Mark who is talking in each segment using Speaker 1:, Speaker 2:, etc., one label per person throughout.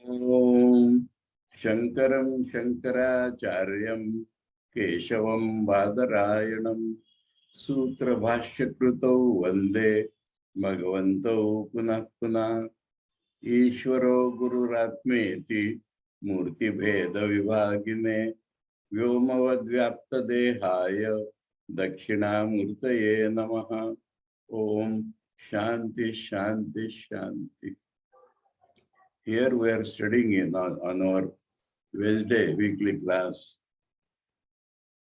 Speaker 1: ओम शंकरं शंकराचार्यं केशवं बादरायणं सूत्रभाष्यकृतौ वंदे भगवन्तौ पुनः पुनः ईश्वरो गुरुरात्मेति मूर्तिभेदविभागिने व्योमवद्व्याप्तदेहाय दक्षिणामूर्तये नमः। ओम शांति शांति शांति। Here we are studying on our Wednesday weekly class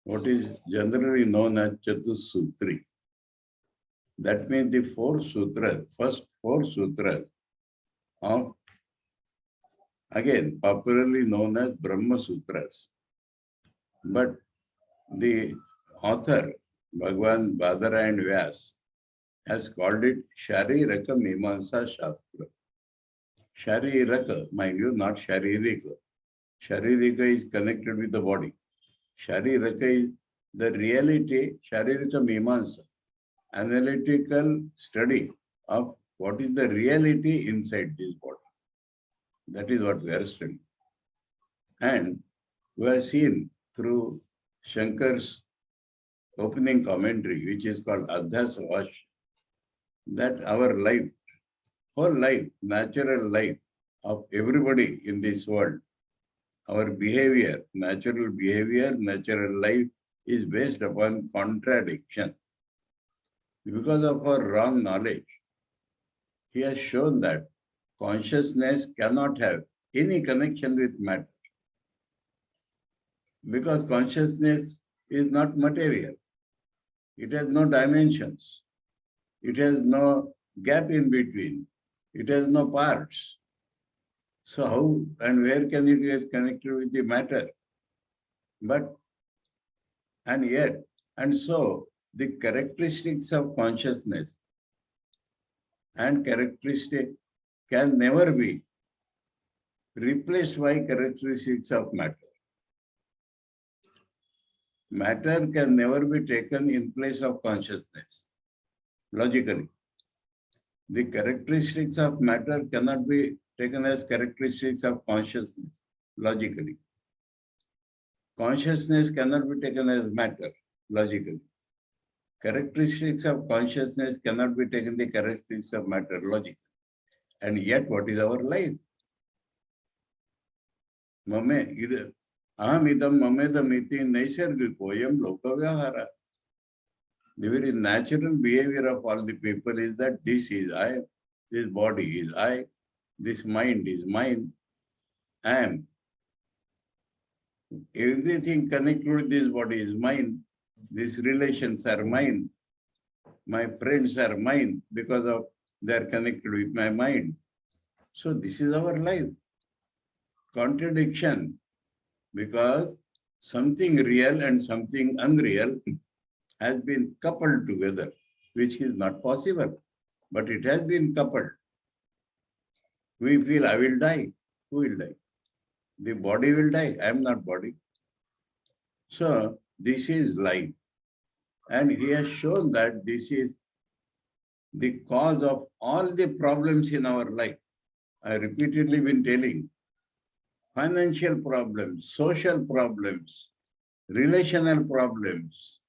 Speaker 1: what is generally known as Chatussutri. That means the four sutras, first four sutras of, again, popularly known as Brahma Sutras. But the author, Bhagwan Badara and Vyas, has called it Shariraka Mimamsa Shastra. Shariraka, mind you, not Sharirika. Sharirika is connected with the body. Shariraka is the reality, Sharirika Mimamsa, analytical study of what is the reality inside this body. That is what we are studying. And we have seen through Shankar's opening commentary, which is called Adhyasa Vash, that our life, whole life, natural life of everybody in this world, our behavior, natural life is based upon contradiction. Because of our wrong knowledge, he has shown that consciousness cannot have any connection with matter. Because consciousness is not material. It has no dimensions. It has no gap in between. It has no parts. So how and where can it get connected with the matter? And so the characteristics of consciousness and characteristic can never be replaced by characteristics of matter. Matter can never be taken in place of consciousness, logically. The characteristics of matter cannot be taken as characteristics of consciousness, logically. Consciousness cannot be taken as matter, logically. Characteristics of consciousness cannot be taken the characteristics of matter, logically. And yet, what is our life? Aham idam mamedam iti naisargikoyam lokavyahara. The very natural behavior of all the people is that this is I, this body is I, this mind is mine, I am. Everything connected with this body is mine. These relations are mine. My friends are mine because of they are connected with my mind. So this is our life. Contradiction, because something real and something unreal has been coupled together, which is not possible, but it has been coupled. We feel I will die. Who will die? The body will die. I am not body. So this is life. And he has shown that this is the cause of all the problems in our life. I repeatedly been telling, financial problems, social problems, relational problems,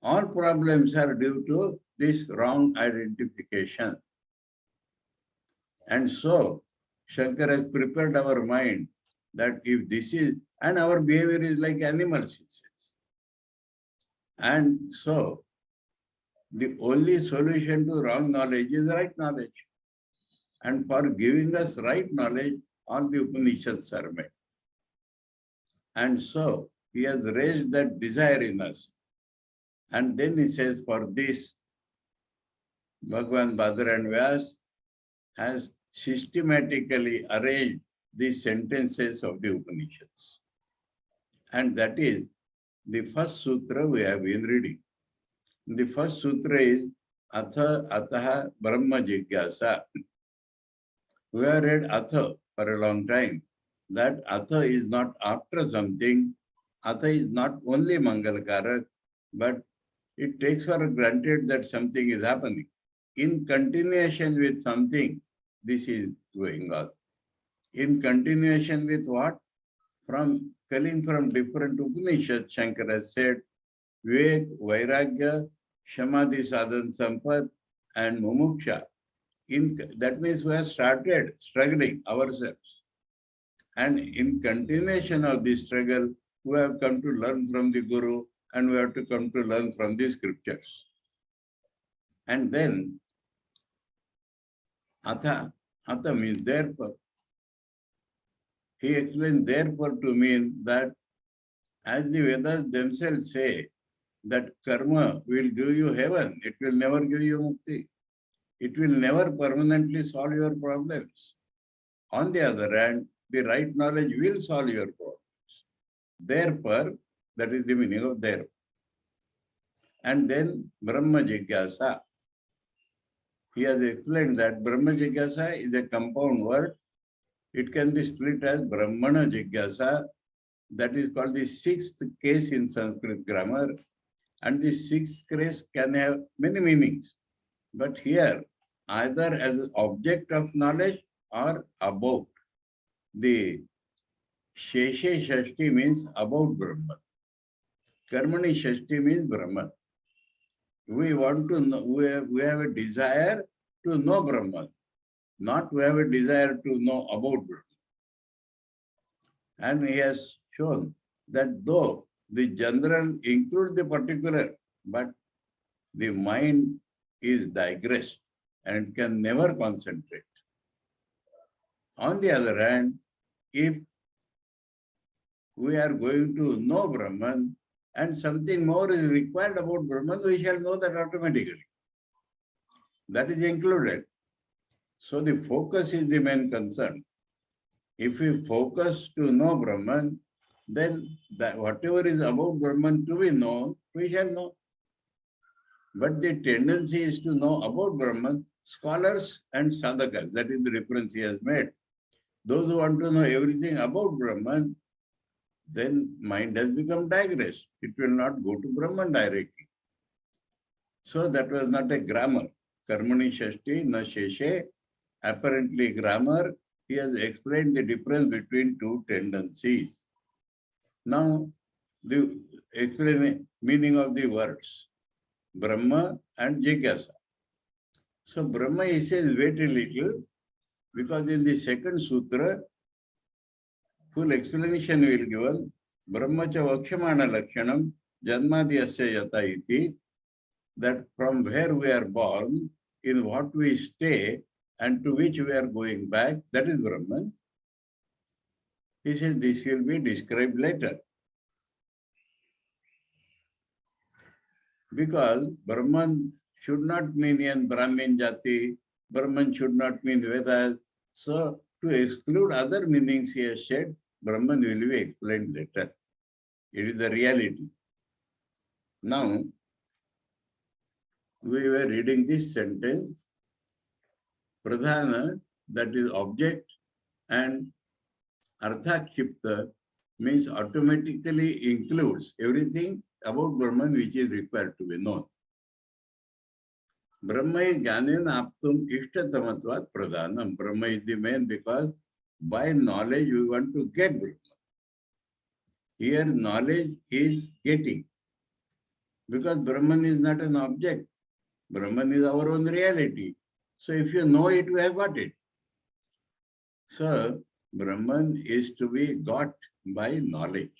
Speaker 1: all problems are due to this wrong identification. And so, Shankar has prepared our mind that if this is, and our behavior is like animals, he says. And so, the only solution to wrong knowledge is right knowledge. And for giving us right knowledge, all the Upanishads are made. And so, he has raised that desire in us. And then he says, for this, Bhagwan Badara and Vyas has systematically arranged the sentences of the Upanishads. And that is the first sutra we have been reading. The first sutra is Atha Ataha Brahma Jigyasa. We have read Atha for a long time. That Atha is not after something. Atha is not only Mangalakarak, but it takes for granted that something is happening. In continuation with something, this is going on. In continuation with what? From calling from different Upanishads, Shankara has said, Vivek, Vairagya, Shamadhi Sadhan Sampat, and Mumuksha. That means we have started struggling ourselves. And in continuation of this struggle, we have come to learn from the Guru and we have to come to learn from the scriptures. And then, Atha means therefore. He explained therefore to mean that as the Vedas themselves say, that karma will give you heaven, it will never give you mukti. It will never permanently solve your problems. On the other hand, the right knowledge will solve your problems. Therefore, that is the meaning of therefore. And then Brahma Jigyasa. He has explained that Brahma Jigyasa is a compound word. It can be split as Brahmana Jigyasa. That is called the sixth case in Sanskrit grammar. And the sixth case can have many meanings. But here, either as an object of knowledge or about. The Sheshe Shashti means about Brahman. Karmani Shashti means Brahman. We want to know, we have a desire to know Brahman, not we have a desire to know about Brahman. And he has shown that though the general includes the particular, but the mind is digressed and can never concentrate. On the other hand, if we are going to know Brahman and something more is required about Brahman, we shall know that automatically. That is included. So the focus is the main concern. If we focus to know Brahman, then that whatever is about Brahman to be known, we shall know. But the tendency is to know about Brahman, scholars and sadhakas. That is the difference he has made. Those who want to know everything about Brahman, then mind has become digressed. It will not go to Brahman directly. So that was not a grammar. Karmani Shashti na Sheshe. Apparently grammar, he has explained the difference between two tendencies. Now, the meaning of the words, Brahma and Jigyasa. So Brahma, he says, wait a little, because in the second sutra, full explanation will be given. Brahmacha vakshamana lakshanam janmadhyasya yata iti, that from where we are born, in what we stay, and to which we are going back, that is Brahman. He says this will be described later. Because Brahman should not mean in Brahmin Jati, Brahman should not mean Vedas. So to exclude other meanings he has said, Brahman will be explained later. It is the reality. Now, we were reading this sentence, Pradhana, that is object, and Arthakshipta means automatically includes everything about Brahman which is required to be known. Brahma is Jnanena Aptum Ishtatamatvat Pradhanam. Brahma is the main because by knowledge we want to get Brahma. Here knowledge is getting. Because Brahman is not an object. Brahman is our own reality. So if you know it, we have got it. So Brahman is to be got by knowledge.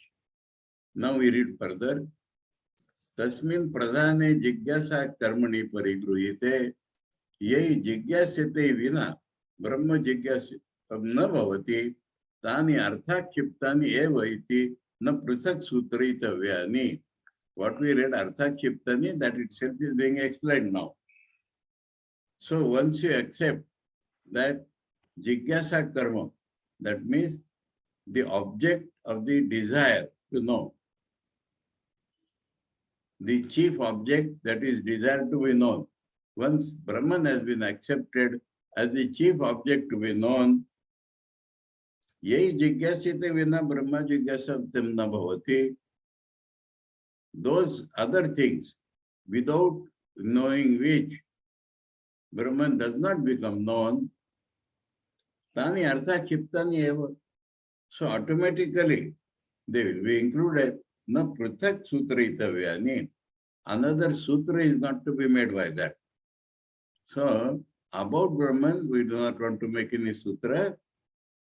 Speaker 1: Now we read further. Tasmin pradhane jigyasa karmani parigruhite yei jigyasyate vina brahma jigyasa na bhavati tani arthakshiptani eva iti na prithak sutritavyani. What we read arthakshiptani, that itself is being explained now. So once you accept that jigyasa karma, that means the object of the desire to know, the chief object that is desired to be known. Once Brahman has been accepted as the chief object to be known, yei jigyasite vina brahma jigyasam na bhavati. Those other things, without knowing which Brahman does not become known, Tani artha chiptani eva. So automatically they will be included. Na pruthak sutra itavyani. Another sutra is not to be made by that. So about Brahman, we do not want to make any sutra.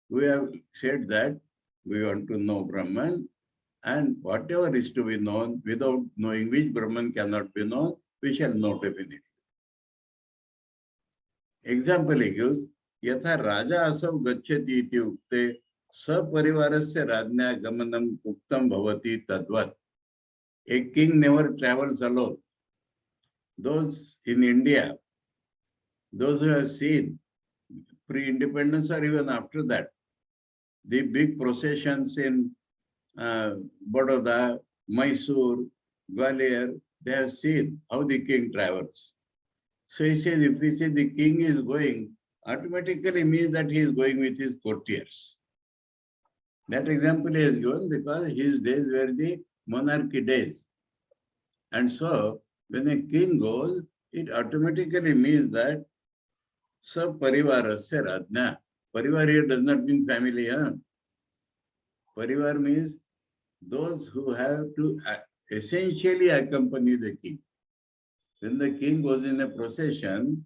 Speaker 1: We have said that we want to know Brahman, and whatever is to be known, without knowing which Brahman cannot be known, we shall know definitely. Example he gives, Yatha Raja Asav Gacchati iti ukte saparivarasya rajnya gamanam uktam bhavati tadvat. A king never travels alone. Those in India, those who have seen pre-independence or even after that, the big processions in Baroda, Mysore, Gwalior, they have seen how the king travels. So he says, if we say the king is going, automatically means that he is going with his courtiers. That example he has given because his days were the monarchy days. And so when a king goes, it automatically means that Saparivarasya Rajna. Parivar here does not mean family. Huh? Parivar means those who have to essentially accompany the king. When the king goes in a procession,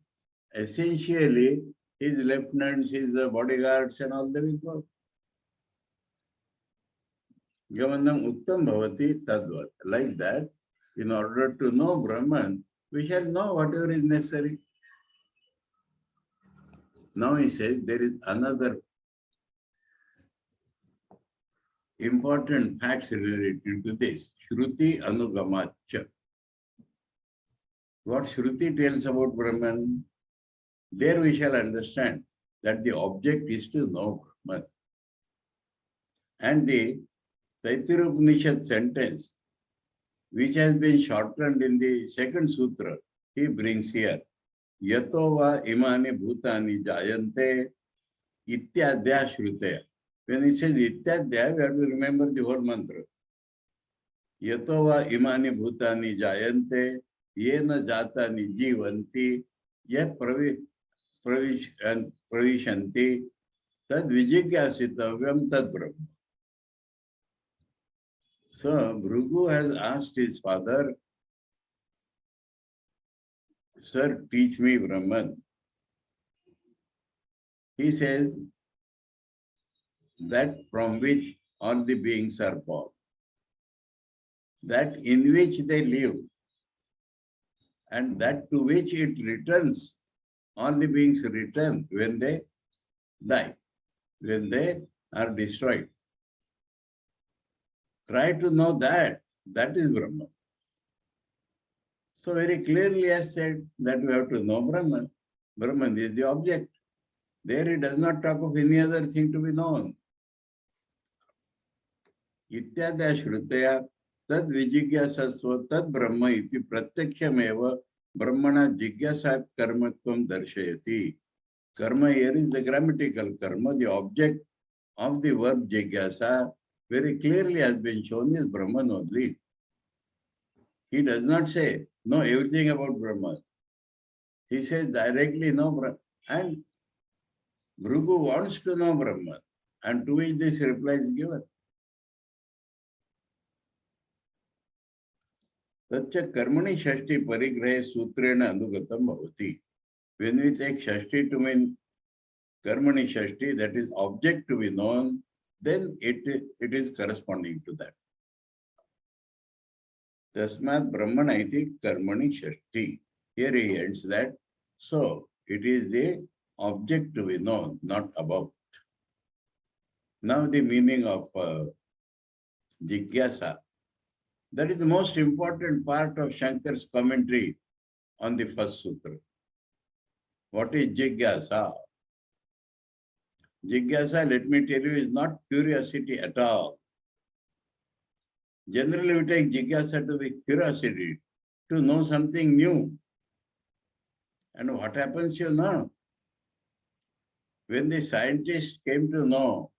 Speaker 1: essentially his lieutenants, his bodyguards and all they will go. Gamanam Uttam Bhavati Tadvat. Like that, in order to know Brahman, we shall know whatever is necessary. Now he says there is another important facts related to this. Shruti Anugamacha. What Shruti tells about Brahman, there we shall understand that the object is to know Brahman. And the Taittiriya Upanishad sentence, which has been shortened in the second sutra, he brings here. Yato va imani bhutani jayante ityadya shrutaya. When it says ityadya, we have to remember the whole mantra. Yato va imani bhutani jayante yena jatani jivanti yah pravishanti tad vijigyasitavyam tad brahma. So Bhrigu has asked his father, Sir, teach me Brahman. He says that from which all the beings are born, that in which they live, and that to which it returns, all the beings return when they die, when they are destroyed. Try to know that. That is Brahman. So very clearly has said that we have to know Brahman. Brahman is the object. There he does not talk of any other thing to be known. Ityadya shrutaya tad vijigyasasva tad brahma iti pratyakshameva brahmana jigyasa karmatvam darshayati. Karma here is the grammatical karma, the object of the verb jigyasa very clearly has been shown is Brahman only. He does not say, know everything about Brahman. He says directly, know Brahman. And Bhrigu wants to know Brahman. And to which this reply is given. Tacha karmani shashti parigrahe sutrena anugatam bhavati. When we take shashti to mean karmani shashti, that is object to be known, then it is corresponding to that. Tasmat Brahmana iti karmani shashti. Here he ends that. So it is the object to be known, not about. Now the meaning of jigyasa. That is the most important part of Shankar's commentary on the first sutra. What is jigyasa? Jigyasa, let me tell you, is not curiosity at all. Generally, we take jigyasa to be curiosity, to know something new. And what happens, you know? When the scientists came to know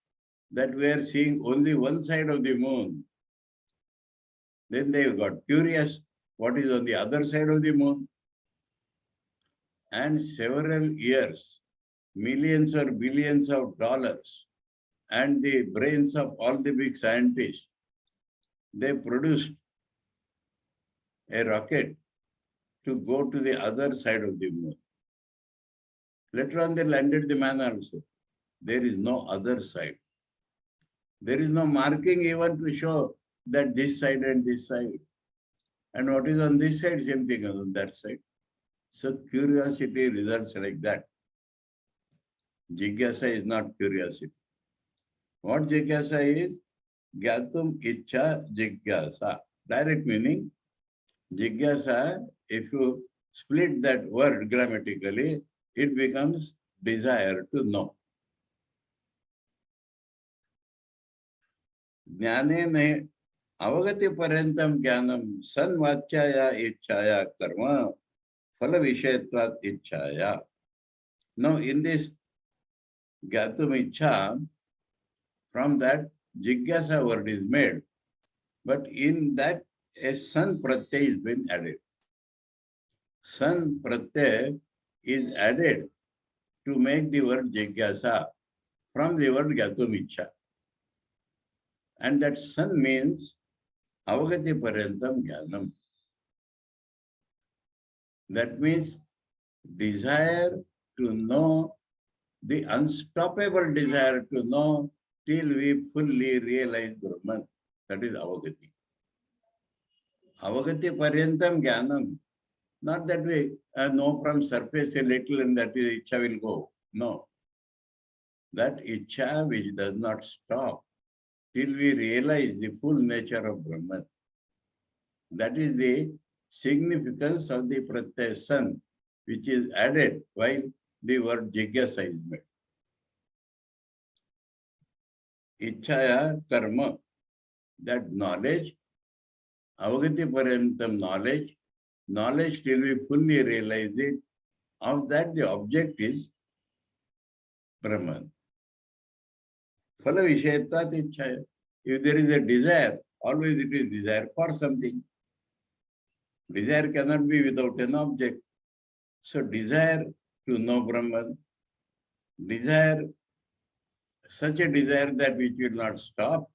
Speaker 1: that we are seeing only one side of the moon, then they got curious what is on the other side of the moon. And several years millions or billions of dollars and the brains of all the big scientists, they produced a rocket to go to the other side of the moon. Later on, they landed the man also. There is no other side. There is no marking even to show that this side and this side. And what is on this side, same thing as on that side. So curiosity results like that. Jigyasa is not curiosity. What jigyasa is? Gyatum ichcha jigyasa. Direct meaning, jigyasa, if you split that word grammatically, it becomes desire to know. Jnane avagati parentam jnanam sanvachaya ichchaya karma phala vishayatvat ichchaya. Now in this Gyatum ichcha, from that jigyasa word is made, but in that a san pratyay is been added. San pratyay is added to make the word jigyasa from the word Gyatum ichcha. And that san means avagati parentam jnanam. That means desire to know, the unstoppable desire to know till we fully realize Brahman. That is avagati. Avagati paryantam jnanam. Not that we know from surface a little and that is ichcha will go. No. That ichcha which does not stop till we realize the full nature of Brahman. That is the significance of the pratyay san, which is added while the word jigyasa is made. Ichchaya karma, that knowledge, avagati parentam knowledge, knowledge till we fully realize it, of that the object is Brahman. Phala vishayatvat ichchaya. If there is a desire, always it is desire for something. Desire cannot be without an object. So desire to know Brahman, desire, such a desire that which will not stop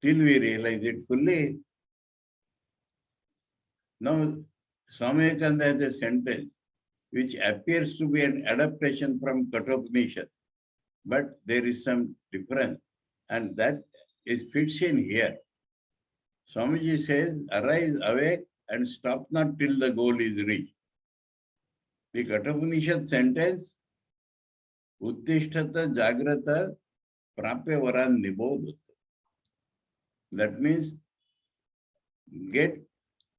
Speaker 1: till we realize it fully. Now, Swami Vivekananda has a sentence which appears to be an adaptation from Kathopanishad, but there is some difference, and that fits in here. Swamiji says, arise, awake, and stop not till the goal is reached. The Kathopanishad sentence, Uttishtata Jagrata Prapya Varan Nibodhat. That means get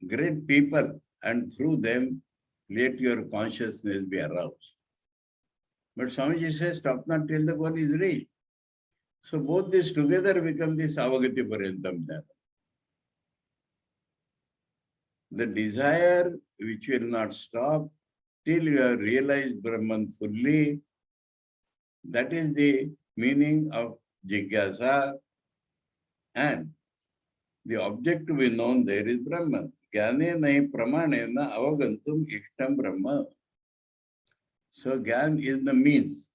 Speaker 1: great people and through them let your consciousness be aroused. But Swamiji says, stop not till the goal is reached. So both these together become this avagati parentam jnana. The desire which will not stop till you have realized Brahman fully, that is the meaning of jigyasa, and the object to be known there is Brahman. Jnane nahi pramanena avagantum ishtam Brahma. So Gyan is the means.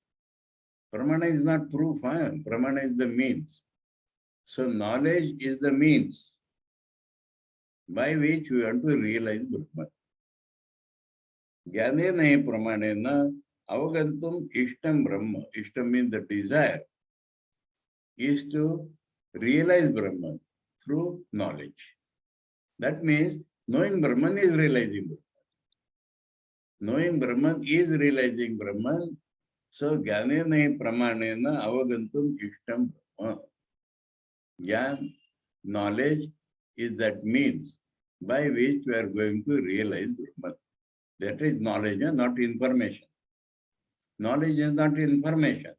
Speaker 1: Pramana is not proof, Pramana is the means. So knowledge is the means by which we want to realize Brahman. Jnane nahi pramanena avagantum ishtam Brahma. Ishtam means the desire is to realize Brahman through knowledge. That means knowing Brahman is realizing Brahman. Knowing Brahman is realizing Brahman. So jnane nahi pramanena avagantum ishtam Brahma. Jnana, knowledge, is that means by which we are going to realize Brahman. That is knowledge, not information. Knowledge is not information.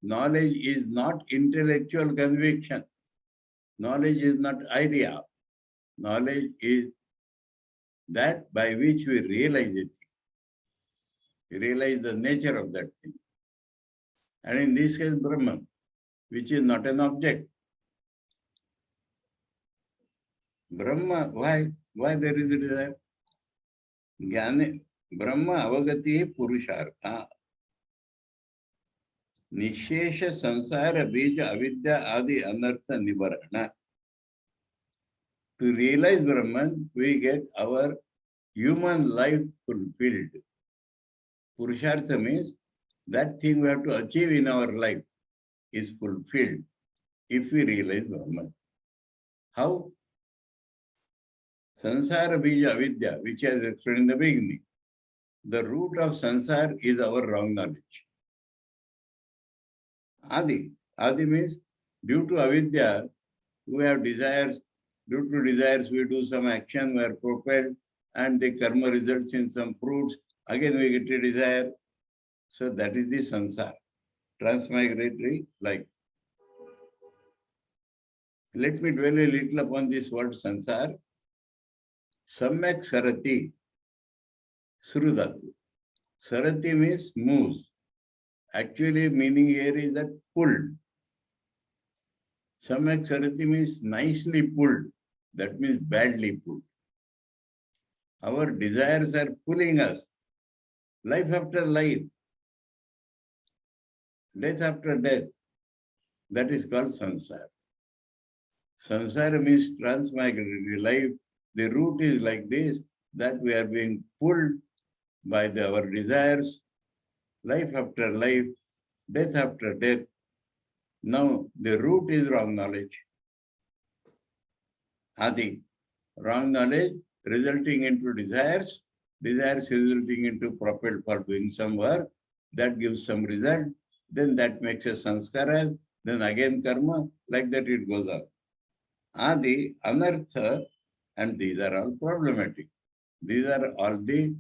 Speaker 1: Knowledge is not intellectual conviction. Knowledge is not idea. Knowledge is that by which we realize it. We realize the nature of that thing. And in this case, Brahman, which is not an object. Brahma, why? Why there is a desire? Jnane, Brahma avagati purushartha. निशेष संसार बीज avidya adi anartha nivarana. To realize Brahman, we get our human life fulfilled. Purushartha means that thing we have to achieve in our life is fulfilled if we realize Brahman. How? Sansara bija avidya, which I explained in the beginning. The root of sansar is our wrong knowledge. Adi. Adi means due to avidya, we have desires. Due to desires, we do some action, we are propelled, and the karma results in some fruits. Again, we get a desire. So that is the sansar, transmigratory life. Let me dwell a little upon this word sansar. Samyak sarati, srudatu. Sarati means moves. Actually, meaning here is that pulled. Samyak sarati means nicely pulled. That means badly pulled. Our desires are pulling us. Life after life. Death after death. That is called samsara. Samsara means transmigratory life. The root is like this, that we are being pulled by our desires, life after life, death after death. Now, the root is wrong knowledge. Adi, wrong knowledge resulting into desires, desires resulting into propelled for doing some work, that gives some result, then that makes a sanskara, then again karma, like that it goes on. Adi, anartha, and these are all problematic. These are all the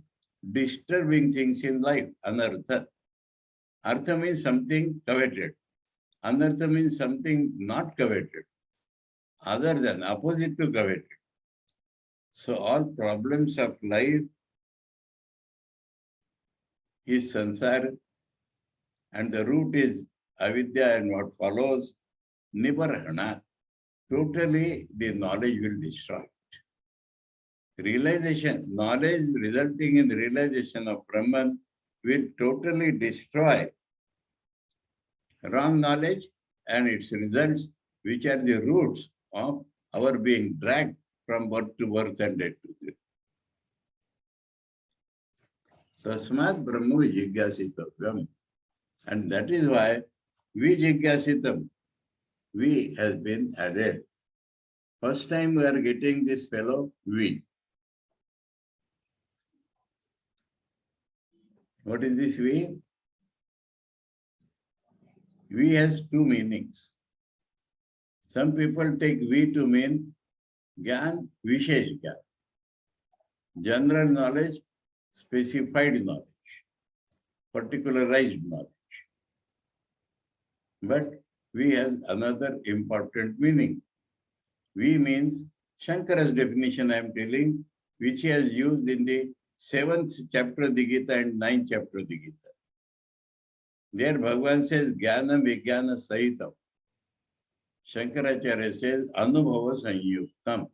Speaker 1: disturbing things in life, anartha. Artha means something coveted. Anartha means something not coveted, other than, opposite to coveted. So all problems of life is sansara, and the root is avidya, and what follows, nibarhana. Totally the knowledge will destroy. Realization, knowledge resulting in the realization of Brahman will totally destroy wrong knowledge and its results, which are the roots of our being dragged from birth to birth and death to death. Tasmat Brahma Jigyasitavyam. And that is why Vijigyasitam, we has been added. First time we are getting this fellow, we. What is this we? We has two meanings. Some people take we to mean Gyan, Vishesh Gyan. General knowledge, specified knowledge, particularized knowledge. But we has another important meaning. We means Shankara's definition I am telling, which he has used in the 7th chapter of the Gita and 9th chapter of the Gita. There Bhagavan says Jnana Vijnana Sahitam. Shankaracharya says Anubhava Sanyuktam.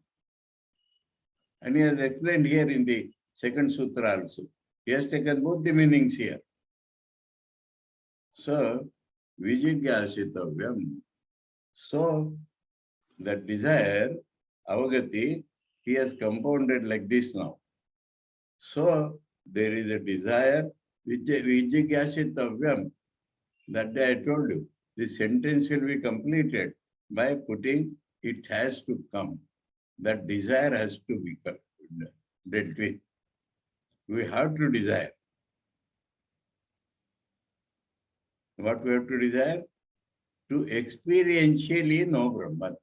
Speaker 1: And he has explained here in the 2nd sutra also. He has taken both the meanings here. So, Vijigyasitavyam. So, the desire, avagati, he has compounded like this now. So, there is a desire, Vijigyasitavyam. That day I told you, the sentence will be completed by putting it has to come. That desire has to be dealt with. We have to desire. What we have to desire? To experientially know Brahman.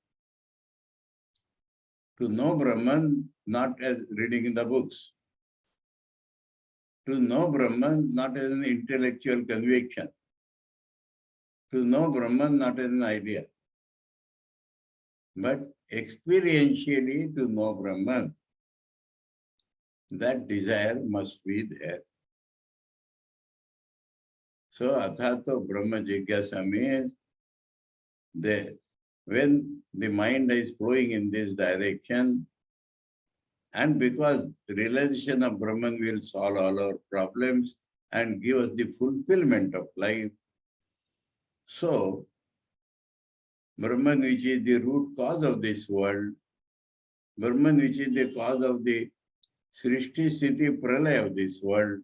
Speaker 1: To know Brahman not as reading in the books. To know Brahman not as an intellectual conviction. To know Brahman not as an idea. But experientially to know Brahman. That desire must be there. So, Athato Brahma Jigyasa means when the mind is flowing in this direction, and because the realization of Brahman will solve all our problems and give us the fulfillment of life, So, Brahman, which is the root cause of this world, Brahman, which is the cause of the Srishti Sthiti Pralaya of this world,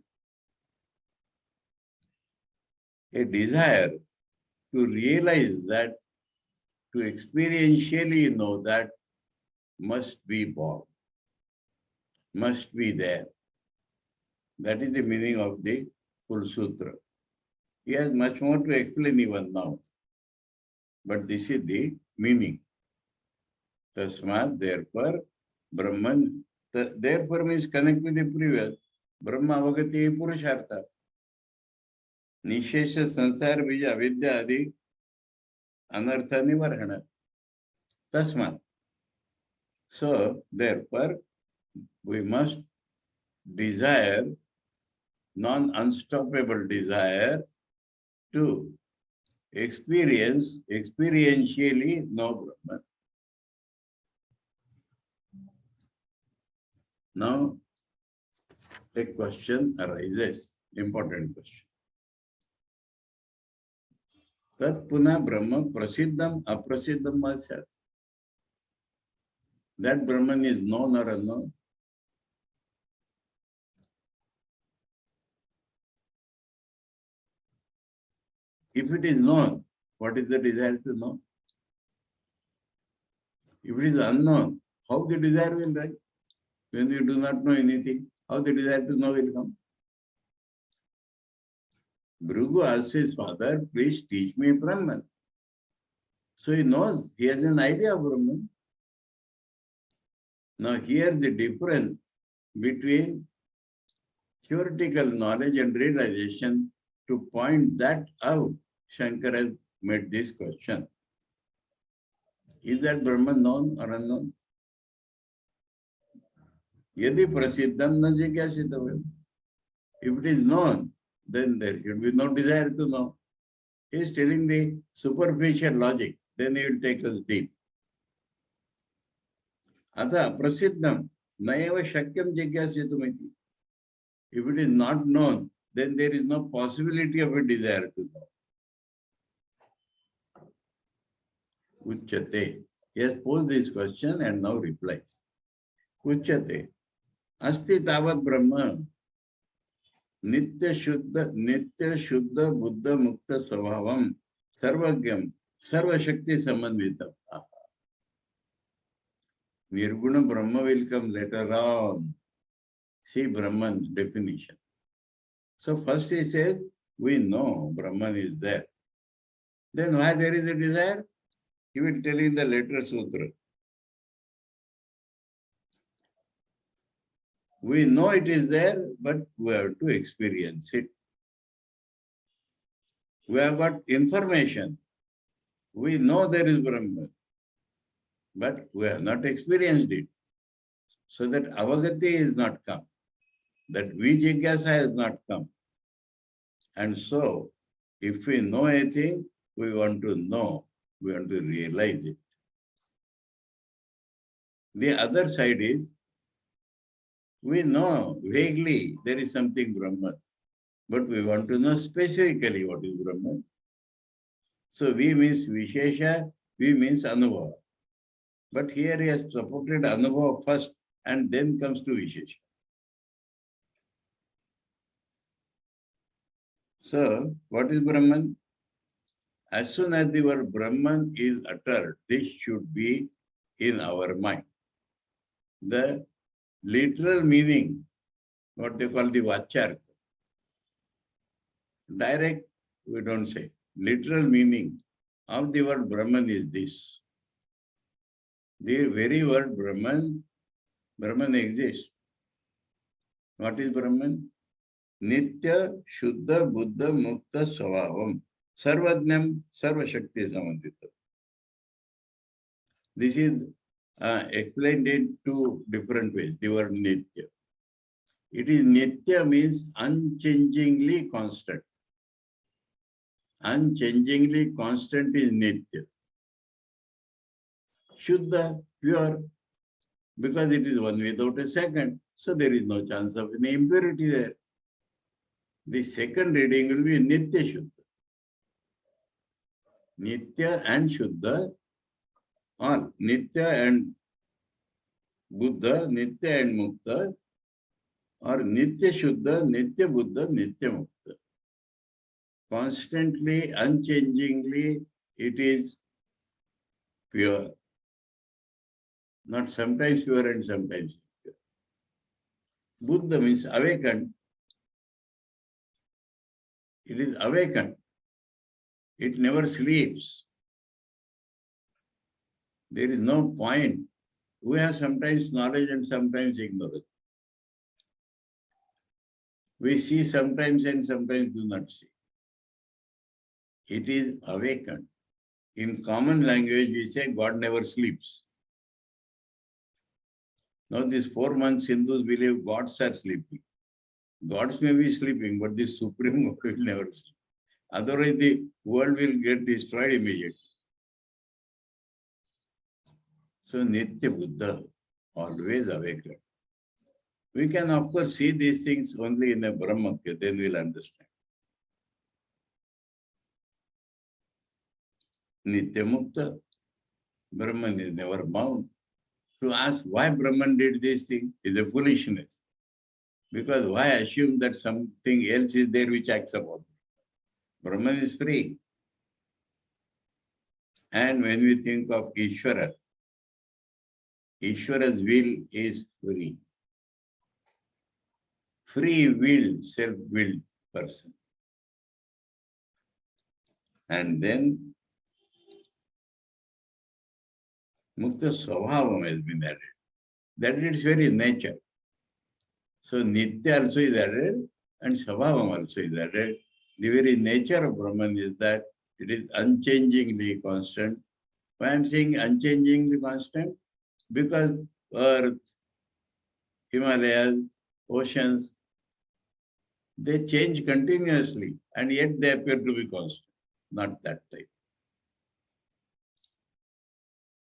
Speaker 1: a desire to realize that, to experientially know that, must be born, must be there. That is the meaning of the full sutra. He has much more to explain even now. But this is the meaning. Tasmat, therefore, Brahman, therefore means connect with the previous. Brahma avagati purushartha. Nishesha sansar bija avidya adi anartha nivarhana. Tasmat. So, therefore, we must desire, non-unstoppable desire, to experientially know Brahman. Now, a question arises, important question. Tat puna Brahma prasiddham aprasiddham vasya. That Brahman is known or unknown? If it is known, what is the desire to know? If it is unknown, how the desire will rise? When you do not know anything, how the desire to know will come? Bhrigu asks his father, please teach me Brahman. So he knows, he has an idea of Brahman. Now here the difference between theoretical knowledge and realization, to point that out, Shankara has made this question. Is that Brahman known or unknown? Yadi prasiddham na jigyasitavayam. If it is known, then there should be no desire to know. He is telling the superficial logic, then he will take us deep. Atha prasiddham nayeva shakyam jigyasitumiti. If it is not known, then there is no possibility of a desire to know. Uchyate. He has posed this question and now replies. Uchyate. Asti tavat Brahma. Nitya Shuddha Buddha Mukta Svabhavam Sarvagyam Sarva Shakti Samandvitam. Nirguna Brahma will come later on. See Brahman definition. So first he says, we know Brahman is there. Then why there is a desire? He will tell in the later sutra. We know it is there, but we have to experience it. We have got information. We know there is Brahman, but we have not experienced it. So that avagati is not come. That vijigyasa has not come. And so, if we know a thing, we want to know, we want to realize it. The other side is, we know vaguely there is something Brahman, but we want to know specifically what is Brahman. So we means Vishesha, we means Anubhava. But here he has supported Anubhava first and then comes to Vishesha. So, what is Brahman? As soon as the word Brahman is uttered, this should be in our mind. The literal meaning, what they call the Vachyartha. Direct, we don't say. Literal meaning of the word Brahman is this. The very word Brahman, Brahman exists. What is Brahman? Nitya Shuddha Buddha Mukta Svabhavam Sarvajnam Sarvashakti Samandvitam. This is explained in two different ways, the word Nitya. It is Nitya means unchangingly constant. Unchangingly constant is Nitya. Shuddha, pure, because it is one without a second. So there is no chance of any impurity there. The second reading will be Nitya Shuddha. Nitya and Shuddha, all. Nitya and Buddha, Nitya and Mukta, or Nitya Shuddha, Nitya Buddha, Nitya Mukta. Constantly, unchangingly, it is pure. Not sometimes pure and sometimes pure. Buddha means awakened. It is awakened. It never sleeps. There is no point. We have sometimes knowledge and sometimes ignorance. We see sometimes and sometimes do not see. It is awakened. In common language, we say God never sleeps. Now, these 4 months Hindus believe gods are sleeping. Gods may be sleeping, but the Supreme God will never sleep. Otherwise, the world will get destroyed immediately. So, Nitya Buddha, always awakened. We can, of course, see these things only in a Brahmakya, then we'll understand. Nitya Mukta, Brahman is never bound. To ask why Brahman did this thing is a foolishness. Because why assume that something else is there which acts upon it? Brahman is free. And when we think of Ishvara, Ishvara's will is free. Free-willed, self-willed person. And then Mukta Swabhavam has been added. That is very nature. So Nitya also is added and Swabhavam also is added. The very nature of Brahman is that it is unchangingly constant. Why I am saying unchangingly constant? Because Earth, Himalayas, oceans, they change continuously and yet they appear to be constant. Not that type.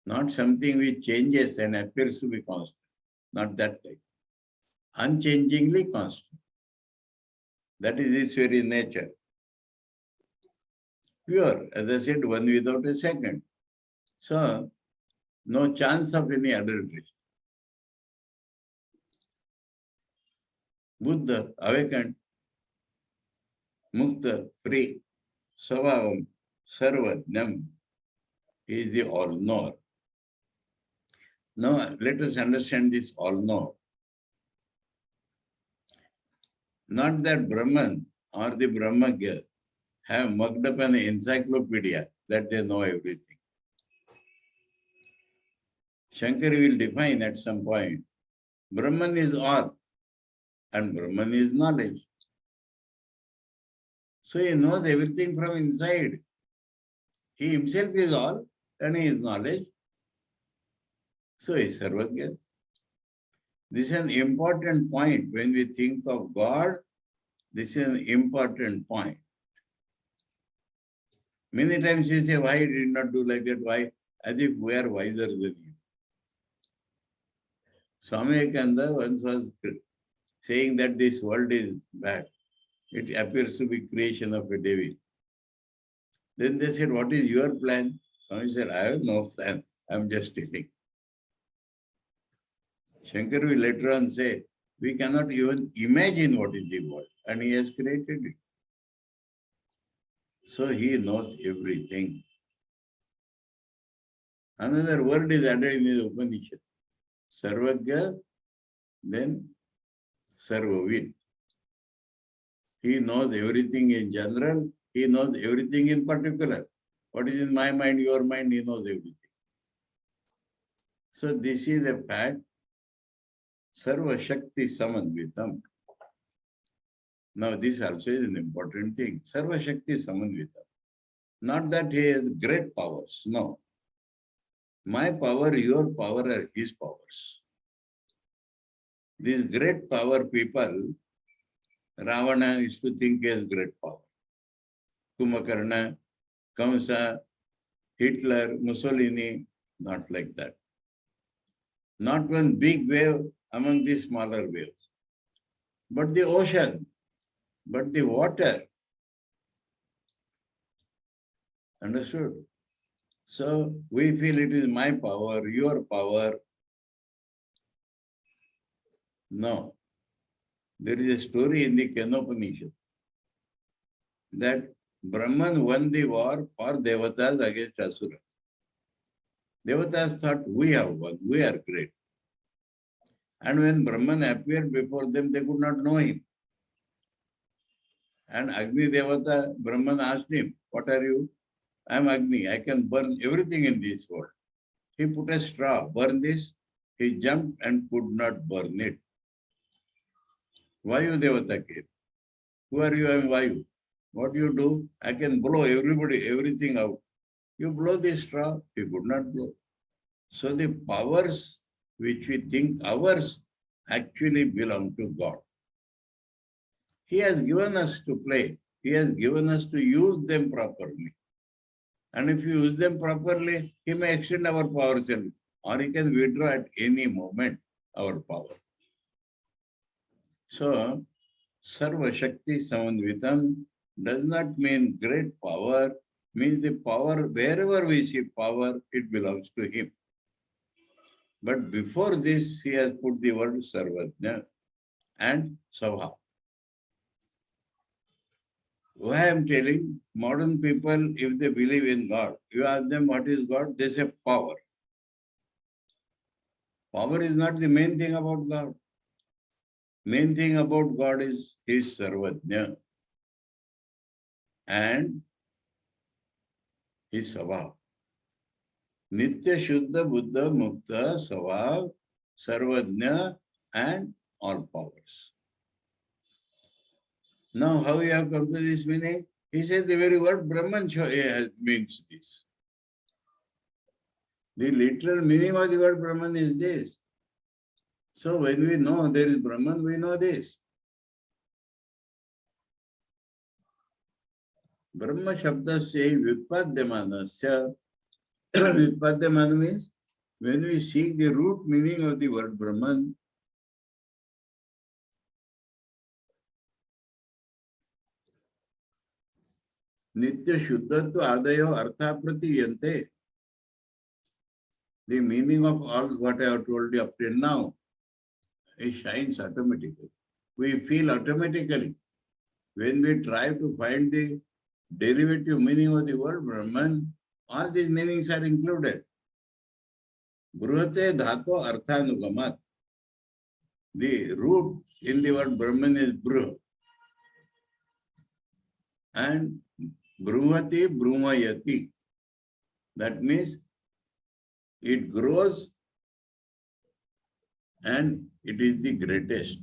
Speaker 1: Not something which changes and appears to be constant. Not that type. Unchangingly constant. That is its very nature. Pure, as I said, one without a second. So, no chance of any adultery. Buddha, awakened, Mukta, free, Swabhavam, Sarvajnam, he is the all-knower. Now, let us understand this all-knower. Not that Brahman or the Brahmagya have mugged up an encyclopedia that they know everything. Shankara will define at some point, Brahman is all and Brahman is knowledge. So he knows everything from inside. He himself is all and he is knowledge. So he is Sarvagya. This is an important point when we think of God. This is an important point. Many times you say, why he did not do like that? Why? As if we are wiser than him. Swami Vivekananda once was saying that this world is bad. It appears to be creation of a devil. Then they said, what is your plan? Swami said, I have no plan. I'm just telling. Shankara will later on say, we cannot even imagine what is the world. And he has created it. So he knows everything. Another word is added in his Upanishad. Sarvagya, then Sarvavid. He knows everything in general. He knows everything in particular. What is in my mind, your mind, he knows everything. So this is a fact. Sarva Shakti Samanvitam. Now this also is an important thing. Sarva Shakti Samanvitam. Not that he has great powers. No. My power, your power are his powers. These great power people, Ravana used to think he has great power. Kumbhakarna, Kamsa, Hitler, Mussolini, not like that. Not one big wave among the smaller waves. But the ocean, but the water. Understood? So we feel it is my power, your power. No. There is a story in the Kenopanishad that Brahman won the war for Devatas against Asuras. Devatas thought, we have won, we are great. And when Brahman appeared before them, they could not know him. And Agni Devata, Brahman asked him, what are you? I am Agni, I can burn everything in this world. He put a straw, burn this. He jumped and could not burn it. Vayu Devata came. Who are you? I am Vayu. What you do? I can blow everybody, everything out. You blow this straw, he could not blow. So the powers which we think ours actually belong to God. He has given us to play. He has given us to use them properly. And if you use them properly, he may extend our powers or he can withdraw at any moment our power. So, Sarva Shakti Samanvitam does not mean great power, means the power, wherever we see power, it belongs to him. But before this, he has put the word Sarvajna and Sabha. Why I am telling, modern people, if they believe in God, you ask them what is God, they say power. Power is not the main thing about God. Main thing about God is His Sarvajna and His Sabha. Nitya Shuddha Buddha Mukta Sabha Sarvajna and all powers. Now, how you have come to this meaning? He says the very word Brahman means this. The literal meaning of the word Brahman is this. So when we know there is Brahman, we know this. Brahma Shabdasya Vyutpadyamanasya. Vyutpadyamana means when we seek the root meaning of the word Brahman, Nitya Shuddhatva Adayo Artha Pratiyante. The meaning of all what I have told you up till now, it shines automatically. We feel automatically. When we try to find the derivative meaning of the word Brahman, all these meanings are included. Bruhate dhato arthanugamat. The root in the word Brahman is bruh. And bruhati brumayati. That means it grows and it is the greatest.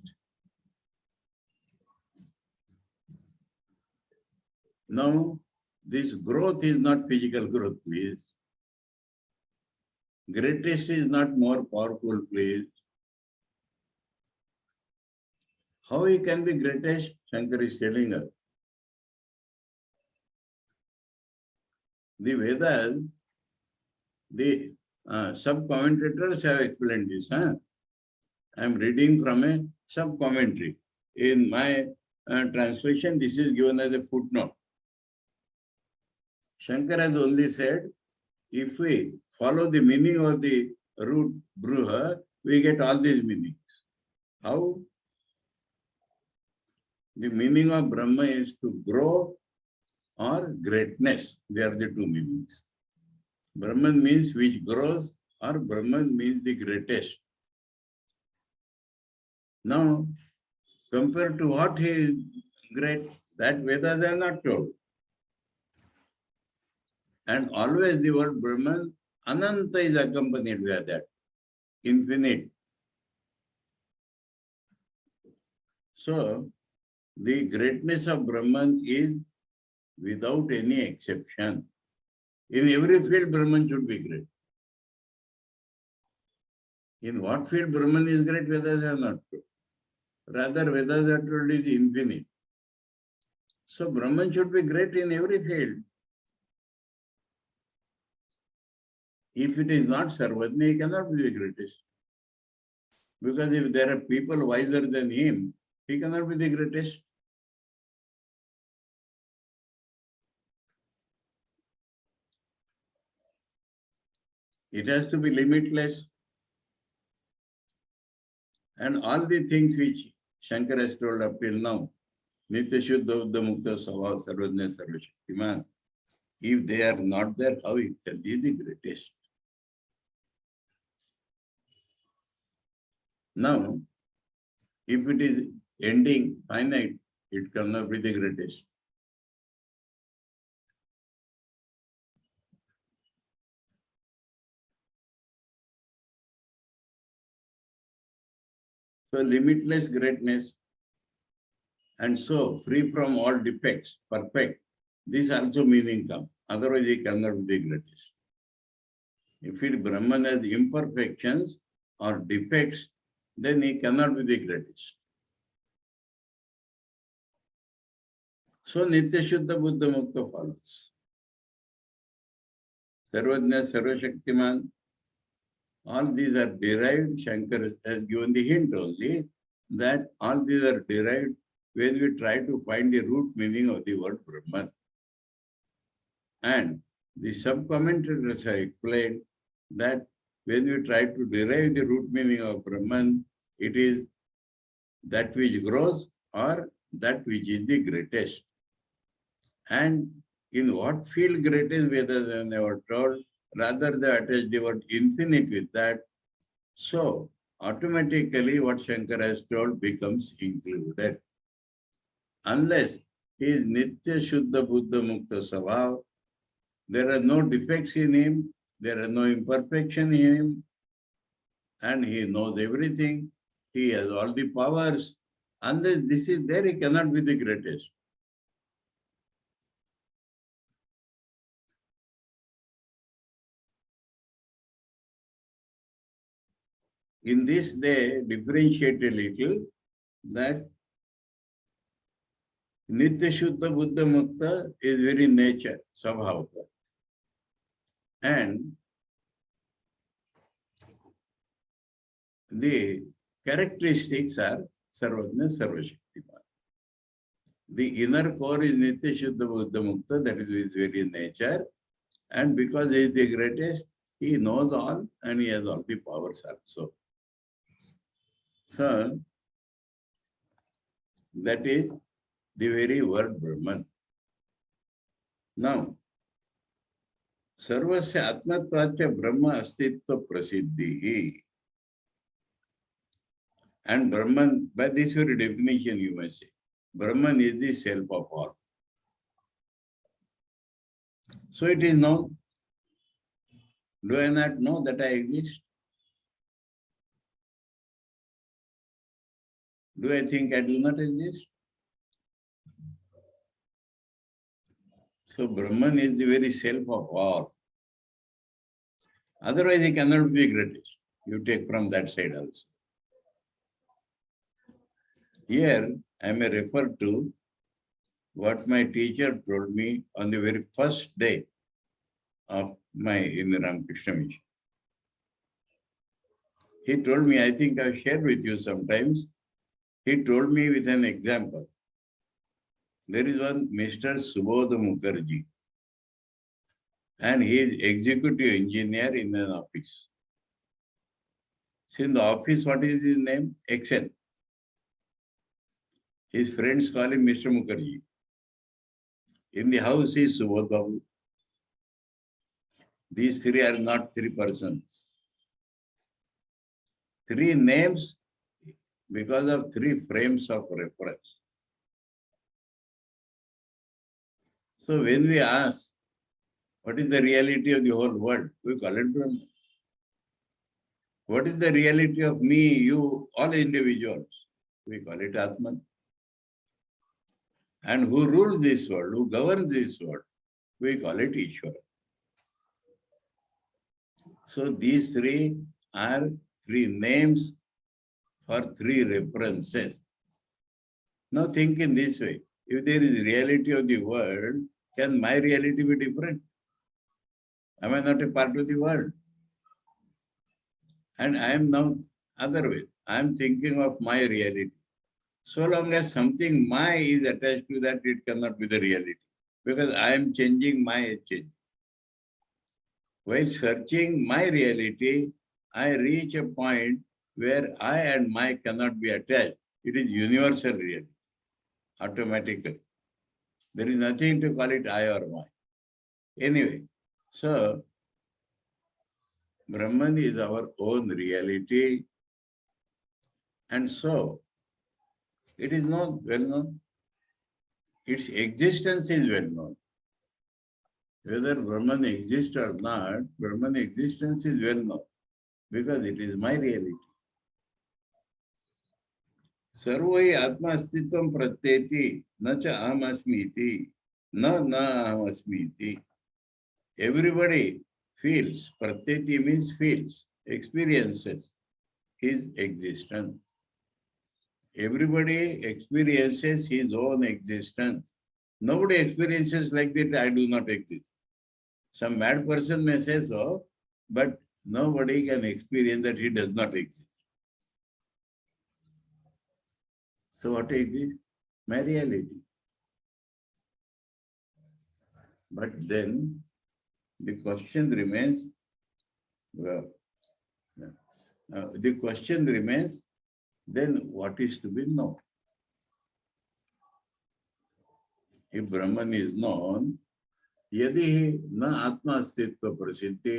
Speaker 1: Now, this growth is not physical growth, please. Greatest is not more powerful, please. How he can be greatest? Shankar is telling us. The Vedas, the sub-commentators have explained this. I am reading from a sub-commentary. In my translation, this is given as a footnote. Shankar has only said, if we follow the meaning of the root bruha, we get all these meanings. How? The meaning of Brahma is to grow or greatness. They are the two meanings. Brahman means which grows, or Brahman means the greatest. Now, compared to what he is great, that Vedas are not told. And always the word Brahman, Ananta is accompanied with that, infinite. So, the greatness of Brahman is without any exception. In every field, Brahman should be great. In what field Brahman is great, Vedas are not told. Rather, Vedas are told is infinite. So, Brahman should be great in every field. If it is not Sarvajna, he cannot be the greatest. Because if there are people wiser than him, he cannot be the greatest. It has to be limitless. And all the things which Shankara has told up till now, Nitya Shuddha Uddha Mukta Svabhav Sarvajna Sarvashaktiman, if they are not there, how it can be the greatest? Now, if it is ending, finite, it cannot be the greatest. So limitless greatness, and so free from all defects, perfect. This also meaning come. Otherwise, he cannot be the greatest. If it Brahman has imperfections or defects, then he cannot be the greatest. So Nitya Shuddha Buddha Mukta follows. Sarvajna, Sarvashaktiman, all these are derived. Shankar has given the hint only that all these are derived when we try to find the root meaning of the word Brahman. And the sub-commentators have explained that when we try to derive the root meaning of Brahman, it is that which grows or that which is the greatest. And in what field greatest Vedas have never told, rather they attach the word infinite with that. So automatically what Shankara has told becomes included. Unless he is Nitya Shuddha Buddha Mukta Svabhav, there are no defects in him, there are no imperfection in him, and he knows everything. He has all the powers. Unless this is there, he cannot be the greatest. In this, they differentiate a little that Nitya Shuddha Buddha Mukta is very nature, Sabhavata. And the characteristics are Sarvajna, Sarvashaktiman. The inner core is Nitya Shuddha Buddha Mukta, that is his very nature. And because he is the greatest, he knows all and he has all the powers also. So, that is the very word Brahman. Now, Sarvasya Atmatvacha Brahma Astitva Prasiddhi. And Brahman, by this very definition, you may say, Brahman is the self of all. So it is known. Do I not know that I exist? Do I think I do not exist? So Brahman is the very self of all. Otherwise, he cannot be the greatest. You take from that side also. Here, I may refer to what my teacher told me on the very first day of my in the Ramakrishna mission. He told me, I think I've shared with you sometimes, he told me with an example. There is one Mr. Subodha Mukherjee, and he is executive engineer in an office. So in the office, what is his name? Excel. His friends call him Mr. Mukherjee. In the house is Subodh Babu. These three are not three persons. Three names because of three frames of reference. So when we ask, what is the reality of the whole world? We call it Brahman. What is the reality of me, you, all individuals? We call it Atman. And who rules this world, who governs this world? We call it Ishvara. So these three are three names for three references. Now think in this way. If there is reality of the world, can my reality be different? Am I not a part of the world? And I am now other way. I am thinking of my reality. So long as something my is attached to that, it cannot be the reality. Because I am changing my change. While searching my reality, I reach a point where I and my cannot be attached. It is universal reality, automatically. There is nothing to call it I or my. Anyway, so Brahman is our own reality, and so it is not well known. Its existence is well known. Whether Brahman exists or not, Brahman existence is well known because it is my reality. Sarvai Atma Astitvam Pratyeti, na cha aham asmi iti, na aham asmi iti. Everybody feels, Pratyeti means feels, experiences his existence. Everybody experiences his own existence. Nobody experiences like that, I do not exist. Some mad person may say so, but nobody can experience that he does not exist. So what is this? My reality. But then the question remains, then what is to be known? If Brahman is known, यदि न आत्मा अस्तित्व प्रसिद्धि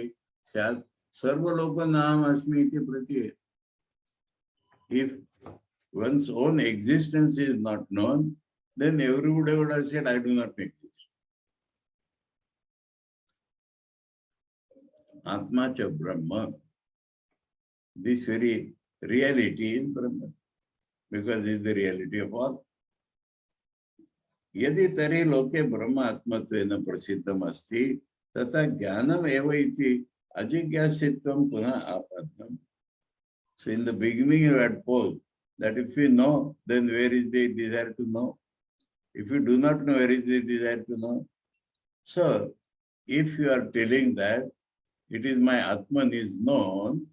Speaker 1: स्यात् सर्वलोक नाम अस्मि इति प्रतीयते. If one's own existence is not known, then everybody would have said, I do not exist. Atma cha Brahma. This very reality is Brahman, because it is the reality of all. यदि तरी लोके ब्रह्म आत्मत्वेन प्रसिद्धम अस्ति तथा ज्ञानम एव इति अजिज्ञासित्वम पुनः आपन्नम. So in the beginning you had posed that if you know, then where is the desire to know? If you do not know, where is the desire to know? So if you are telling that it is my Atman is known,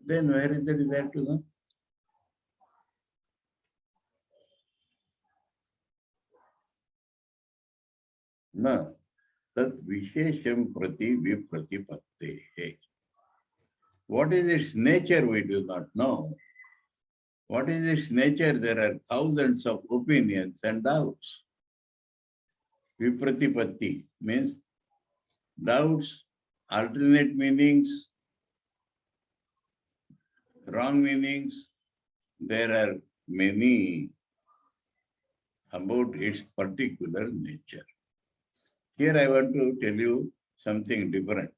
Speaker 1: then where is the desire to know? No. Tat vishesham prati vipratipatte. What is its nature we do not know. What is its nature? There are thousands of opinions and doubts. Vipratipatti means doubts, alternate meanings, wrong meanings. There are many about its particular nature. Here I want to tell you something different.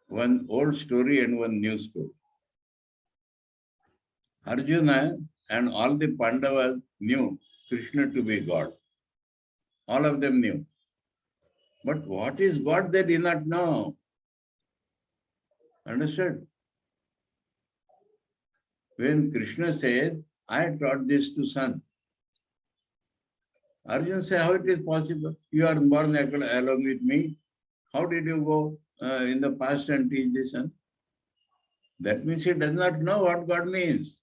Speaker 1: One old story and one new story. Arjuna and all the Pandavas knew Krishna to be God. All of them knew. But what is God they did not know. Understood? When Krishna says, I taught this to son. Arjuna says, how it is possible? You are born along with me. How did you go in the past and teach the son? That means he does not know what God means.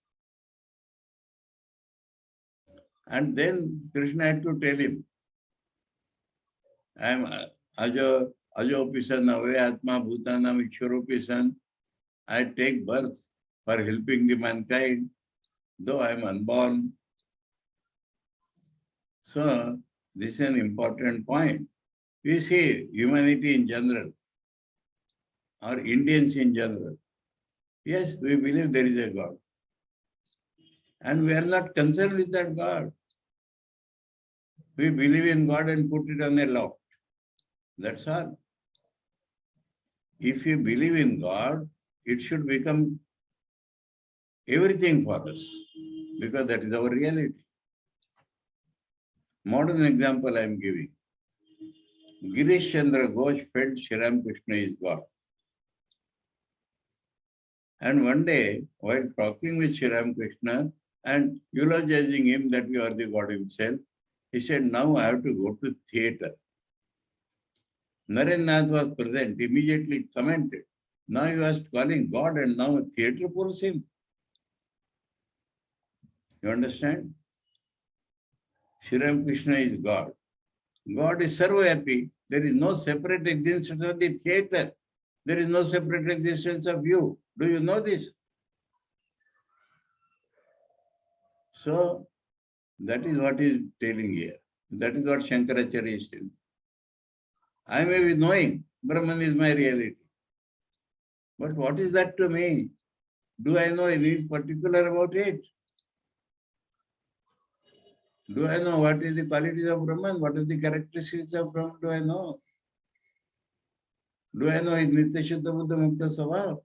Speaker 1: And then Krishna had to tell him, I am Ajopi son, Ave Atma Bhutanam Ikshoropi son. I take birth for helping the mankind, though I am unborn. So this is an important point. We see humanity in general, or Indians in general. Yes, we believe there is a God. And we are not concerned with that God. We believe in God and put it on a loft. That's all. If you believe in God, it should become everything for us, because that is our reality. Modern example I am giving. Girish Chandra Ghosh felt Sri Ram Krishna is God. And one day, while talking with Sri Ram Krishna and eulogizing him that you are the God himself, he said, now I have to go to theatre. Narendra Nath was present, immediately commented, now you are calling God and now theatre pulls him. You understand? Sri Ram Krishna is God. God is sarva-vyapi. There is no separate existence of the theater. There is no separate existence of you. Do you know this? So that is what he is telling here. That is what Shankaracharya is telling. I may be knowing Brahman is my reality. But what is that to me? Do I know anything particular about it? Do I know what is the qualities of Brahman? What are the characteristics of Brahman? Do I know? Do I know his Nitya Shuddha Buddha Mukta Svabhav?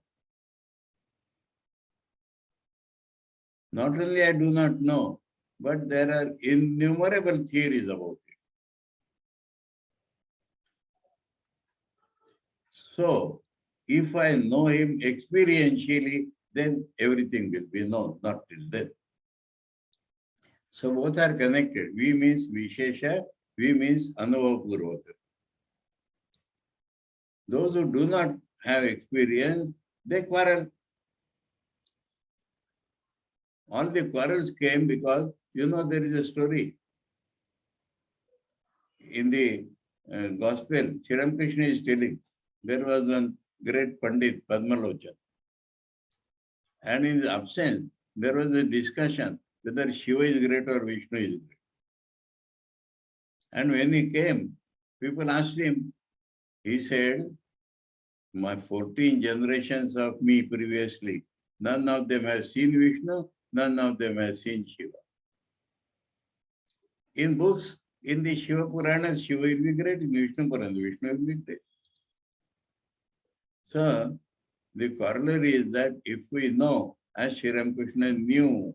Speaker 1: Not only I do not know, but there are innumerable theories about it. So, if I know him experientially, then everything will be known, not till then. So both are connected. We means Vishesha, we means Anubhava-purvaka. Those who do not have experience, they quarrel. All the quarrels came because, there is a story. In the gospel, Sri Ramakrishna is telling, there was one great Pandit, Padmalochan. And in his absence, there was a discussion whether Shiva is great or Vishnu is great. And when he came, people asked him, he said, my 14 generations of me previously, none of them have seen Vishnu, none of them have seen Shiva. In books, in the Shiva Purana, Shiva will be great, in Vishnu Purana, Vishnu will be great. So, the corollary is that if we know, as Sri Ramakrishna knew,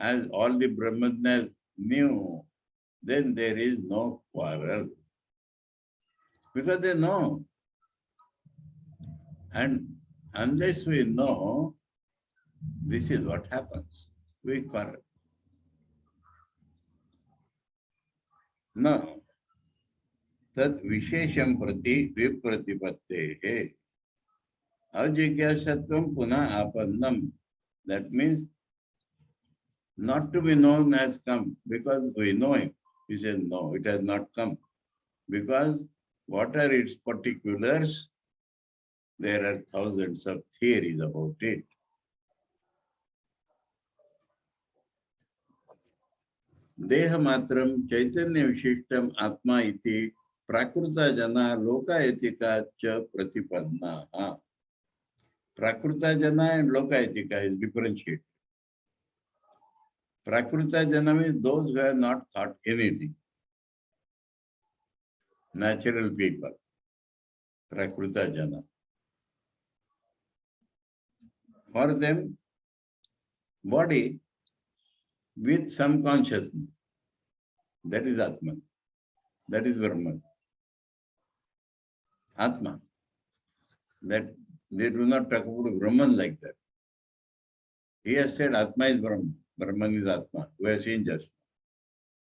Speaker 1: as all the Brahmanas knew, then there is no quarrel. Because they know. And unless we know, this is what happens. We quarrel. Now, tat vishesham prati vipratipatte avjigyasatvam puna apannam. That means not to be known has come because we know him. He says, no, it has not come. Because what are its particulars? There are thousands of theories about it. Dehamatram Chaitanya Vishishtam Atma iti Prakruta Jana Lokayatika cha Pratipanna. Prakruta Jana and Lokayatika is differentiated. Prakruta Jana means those who have not thought anything. Natural people. Prakruta Jana. For them, body with some consciousness. That is Atman. That is Brahman. Atma. That they do not talk about Brahman like that. He has said Atma is Brahman. Brahman is Atma. We have seen just.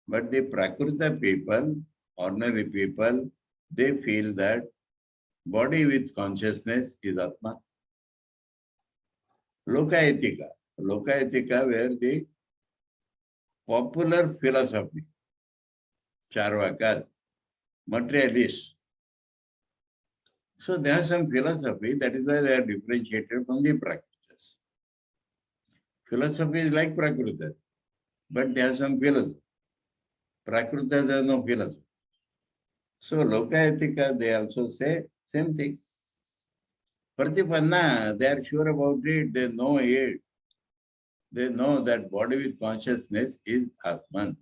Speaker 1: But the Prakruta people, ordinary people, they feel that body with consciousness is Atma. Lokayatika. Lokayatika where the popular philosophy, Charvaka, materialists. So they have some philosophy, that is why they are differentiated from the Prakrutas. Philosophy is like Prakrutas, but they have some philosophy. Prakrutas have no philosophy. So Lokayatika, they also say same thing. Pratipanna, they are sure about it, they know it. They know that body with consciousness is Atman.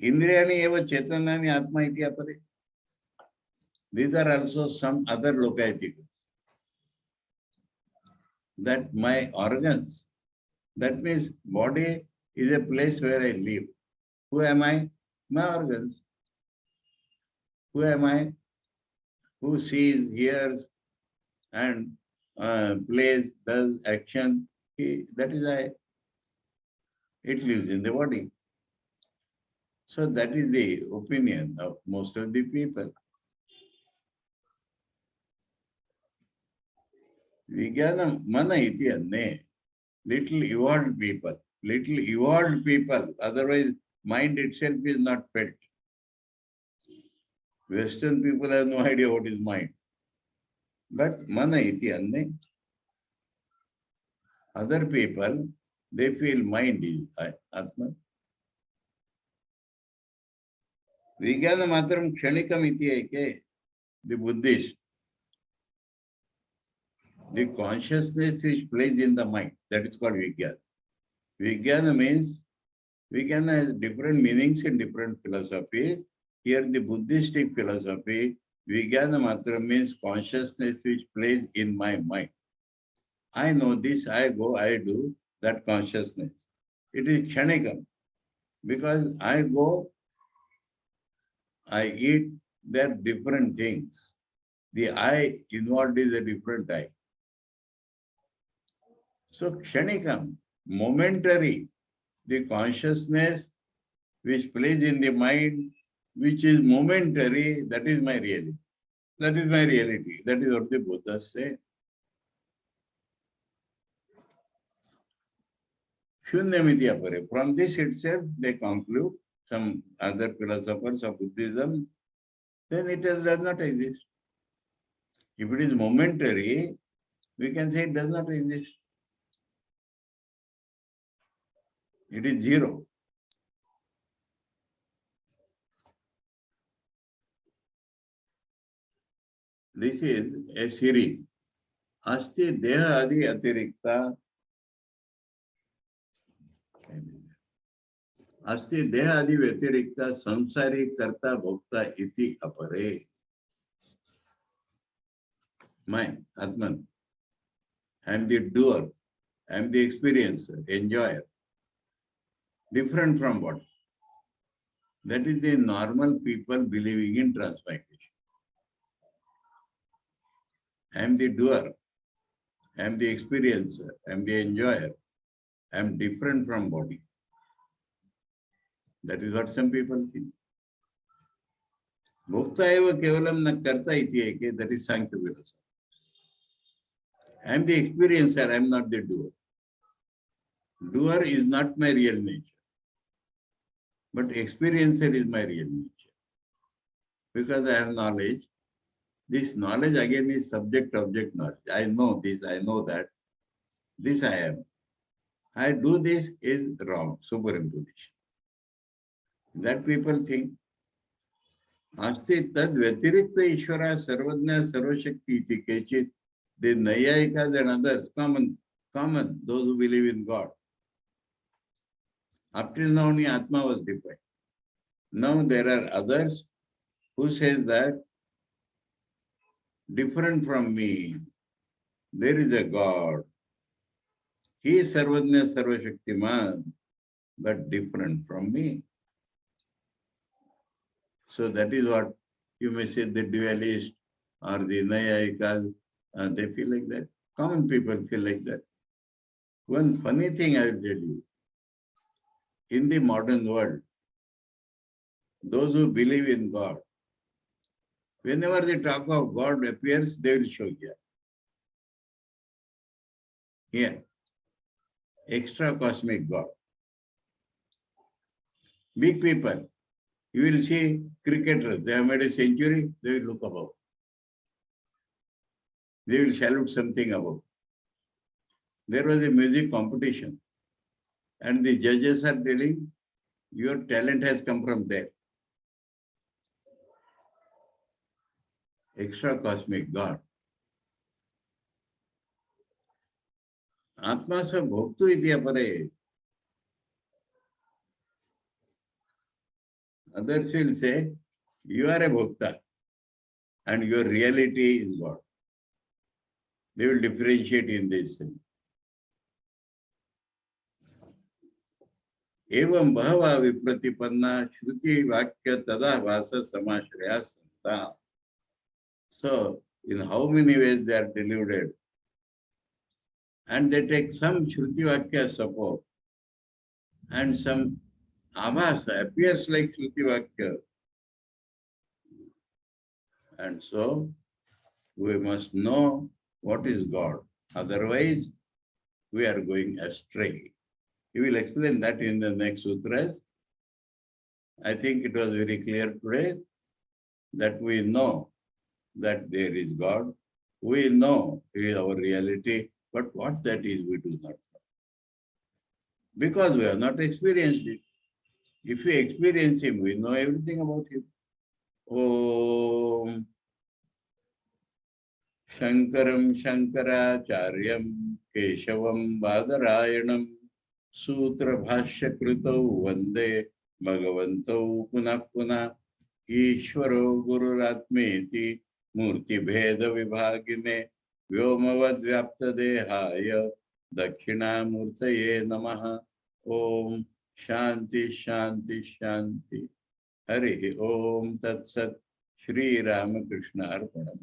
Speaker 1: Indriyani eva chetanani Atma iti apare. These are also some other Lokayatika. That my organs, that means body is a place where I live. Who am I? My organs. Who am I? Who sees, hears, and plays, does action. That is I. It lives in the body. So that is the opinion of most of the people. Vijnana mana iti anne. Little evolved people. Otherwise mind itself is not felt. Western people have no idea what is mind. But mana iti anne. Other people, they feel mind is Atma. Vijnana matram kshanikam iti eke. The Buddhist, the consciousness which plays in the mind, that is called Vijnana. Vijnana means, Vijnana has different meanings in different philosophies. Here the Buddhistic philosophy, Vijnana matram means consciousness which plays in my mind. I know this, I go, I do, that consciousness. It is kshanikam. Because I go, I eat, they are different things. The I involved is a different I. So kshanikam, momentary, the consciousness which plays in the mind, which is momentary, that is my reality. That is my reality. That is what the Buddhas say. Shunyamiti apare. From this itself, they conclude, some other philosophers of Buddhism, then it does not exist. If it is momentary, we can say it does not exist. It is zero. This is a series. Asti deha adi atirikta. Asti deha adi vyatirikta samsari karta bhokta iti apare. Mind, Atman. I am the doer. I am the experiencer, enjoyer. Different from what? That is the normal people believing in transmigration. I am the doer. I am the experiencer. I am the enjoyer. I am different from body. That is what some people think. Bhokta eva kevalam na karta iti eke, that is Sankhya philosophy. I am the experiencer, I am not the doer. Doer is not my real nature. But experiencer is my real nature. Because I have knowledge. This knowledge again is subject-object knowledge. I know this, I know that. This I am. I do this is wrong, superimposition. That people think. Asti tad vyatirikta Ishvara sarvajna sarvashakti iti kechit. The Nayayikas and others, common, those who believe in God. Up till now only Atma was defined. Now there are others who says that different from me, there is a God. He is Sarvajna Sarvashaktiman, but different from me. So that is what you may say the dualist or the Nayayikas, they feel like that. Common people feel like that. One funny thing I will tell you. In the modern world, those who believe in God, whenever they talk of God appears, they will show here. Here, extra cosmic God. Big people, you will see cricketers, they have made a century, they will look above. They will salute something above. There was a music competition, and the judges are telling, your talent has come from there. Extra cosmic God. Atma sa bhoktu iti apare. Others will say, you are a bhokta and your reality is God. They will differentiate in this thing. Evam bhava vipratipanna shruti vakya tada vasa samashraya santa. So, in how many ways they are deluded? And they take some shruti vakya support and some abhasa appears like shruti vakya. And so, we must know what is God. Otherwise, we are going astray. He will explain that in the next sutras. I think it was very clear today that we know that there is God. We know it is our reality, but what that is, we do not know. Because we have not experienced it. If we experience Him, we know everything about Him. Om Shankaram Shankaracharyam Keshavam Badarayanam Sutra Bhashya Krutau Vande Bhagavantau Punah Punah Ishvaro Gururatmeti Murti Bheda Vibhagine Vyomavad Vyapta Dehaya Dakshinamurtaye Namaha Om Shanti Shanti Shanti Hari Om Tat Sat Shri Ramakrishna Arpanam.